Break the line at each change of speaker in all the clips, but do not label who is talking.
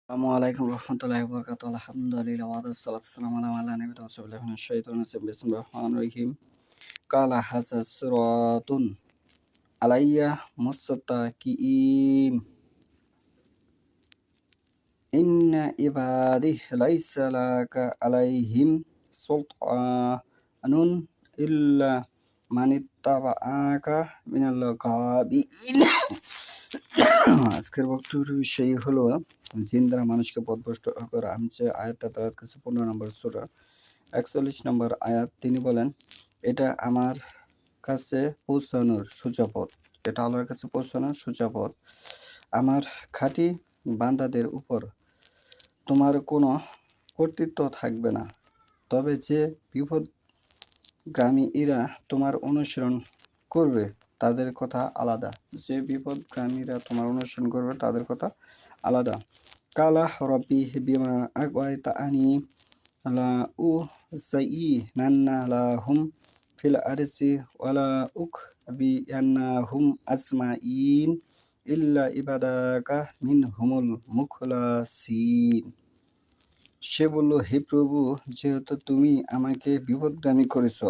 আসসালামু আলাইকুম রহমতুল্লাহি ওয়া বারাকাতুহু। আলহামদুলিল্লাহ ওয়া আসসালাতু ওয়াসসালামু আলা নবিয়িনা ওয়া সাহবিহি মিনাশ শাইতানির রাজিম। বিসমিল্লাহির রহমানির রহিম। কালা হাযা সিরাতুন আলাইয়া মুস্তাকিম। ইন্না ইবাদি লাইসা লাকা আলাইহিম সুলতানুন ইল্লা মানিত্তাবাআকা মিনাল গাবিন। আজকের বক্তব্যের বিষয় হলো জিন দ্বারা মানুষকে পথভ্রষ্ট করা। আমি যে আয়াতটা তেলাওয়াত করেছি 15 নম্বর সূরা 41 নম্বর আয়াত। তিনি বলেন, এটা আমার কাছে পৌঁছানোর সোজা পথ, এটা আল্লাহর কাছে পৌঁছানোর সোজা পথ। আমার খাঁটি বান্দাদের উপর তোমার কোনো কর্তৃত্ব থাকবে না, তবে যে বিপদগামীরা তোমার অনুসরণ করবে তাদের কথা আলাদা। যে বিপদগামীরা তোমার অনুসরণ করবে তাদের কথা আলাদা। কালা রব্বি বিমা আগওয়াইতানি লা উযায়্যিনান্না লাহুম ফিল আরদি ওয়ালা উগবিয়ান্নাহুম আজমাইন ইল্লা ইবাদাকা মিনহুমুল মুখলাসিন। সে বলল, হে প্রভু, যেহেতু তুমি আমাকে বিপদগামী করেছ,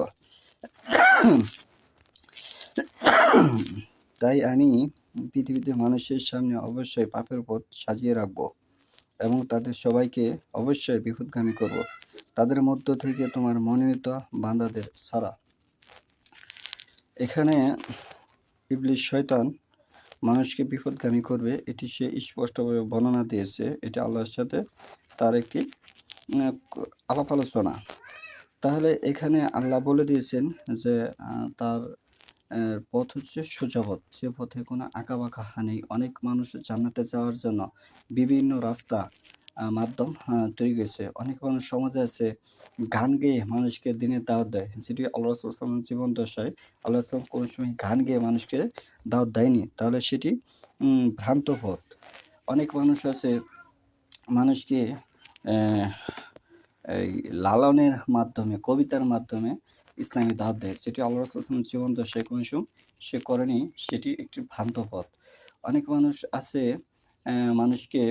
তাই আমি পৃথিবীতে মানুষের সামনে অবশ্যই পাপের পথ সাজিয়ে রাখব এবং তাদের সবাইকে অবশ্যই বিপদগামী করব, তাদের মধ্য থেকে তোমার মনোনীত বান্দাদের ছাড়া। এখানে ইবলিস শয়তান মানুষকে বিপদগামী করবে, এটি সে স্পষ্টভাবে বর্ণনা দিয়েছে। এটি আল্লাহর সাথে তার একটি আলাপ আলোচনা। তাহলে এখানে আল্লাহ বলে দিয়েছেন যে তার পথ হচ্ছে সোজা পথ, যে পথে কোনো আঁকাবাঁকা নেই। অনেক মানুষ জান্নাতে যাওয়ার জন্য বিভিন্ন রাস্তা মাধ্যম তৈরি করেছে। অনেক মানুষ সমাজে আছে গান গেয়ে মানুষকে দিনের দাওয়াত দেয়, যেটি আল্লাহ রাসূল সাল্লাল্লাহু আলাইহি ওয়াসাল্লামের জীবদ্দশায় আল্লাহ রাসূল কোনো সময় গান গেয়ে মানুষকে দাওয়াত দেয়নি, তাহলে সেটি ভ্রান্ত পথ। অনেক মানুষ আছে মানুষকে এই লালনের মাধ্যমে, কবিতার মাধ্যমে ইসলামী দাওয়াত দেয়, যেটি আল্লাহ রাসূল সাল্লাল্লাহু আলাইহি ওয়াসাল্লামের জীবদ্দশায় কোনো সময় সে করেনি, সেটি একটি ভ্রান্ত পথ। অনেক মানুষ আছে মানুষকে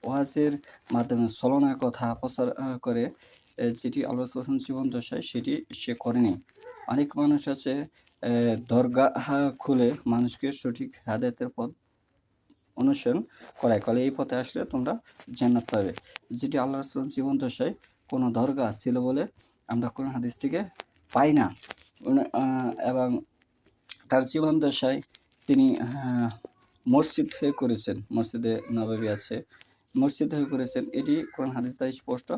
ওয়াজের মাধ্যমে ছলনার কথা প্রচার করে, যেটি আল্লাহ রাসূল সাল্লাল্লাহু আলাইহি ওয়াসাল্লামের জীবদ্দশায় সেটি সে করেনি। অনেক মানুষ আছে দরগাহ খুলে মানুষকে সঠিক হেদায়েতের পথ অনুসরণ করায়, বলে এই পথে আসলে তোমরা জান্নাত পাবে, যেটি আল্লাহ রাসূলের জীবদ্দশায় কোনো দরগা ছিল বলে আমরা কোরআন হাদিস থেকে পাই না। এবং তার জীবদ্দশায় তিনি মসজিদ হয়ে করেছেন, মসজিদে নববী আছে, মসজিদ হয়ে করেছেন, এটি কোরআন হাদিস দ্বারা স্পষ্ট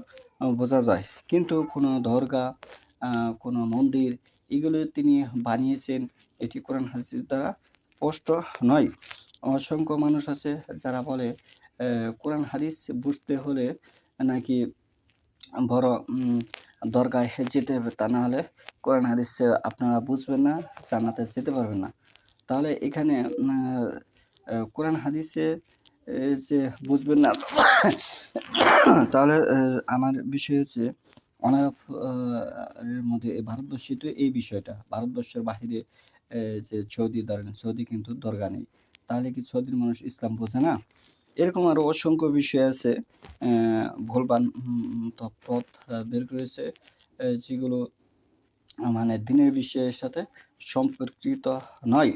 বোঝা যায়। কিন্তু কোনো দরগা, কোনো মন্দির, এগুলো তিনি বানিয়েছেন, এটি কোরআন হাদিস দ্বারা স্পষ্ট নয়। অসংখ্য মানুষ আছে যারা বলে কোরআন হাদিস বুঝতে হলে নাকি বড় দরগায় যেতে হবে, তা না হলে কোরআন হাদিস আপনারা বুঝবেন না, জান্নাতে যেতে পারবেন না। তাহলে এখানে কোরআন হাদিসে যে বুঝবেন না, তাহলে আমার বিষয় হচ্ছে অনারব এর মধ্যে ভারতবর্ষে তো এই বিষয়টা, ভারতবর্ষের বাহিরে যে সৌদি, ধরেন সৌদি কিন্তু দরগা নেই, তাহলে কি সৌদির মানুষ ইসলাম বোঝে না? এরকম আরও অসংখ্য বিষয় আছে, ভুলভাল পথ বের করেছে, যেগুলো মানে দিনের বিষয়ের সাথে সম্পর্কিত নয়।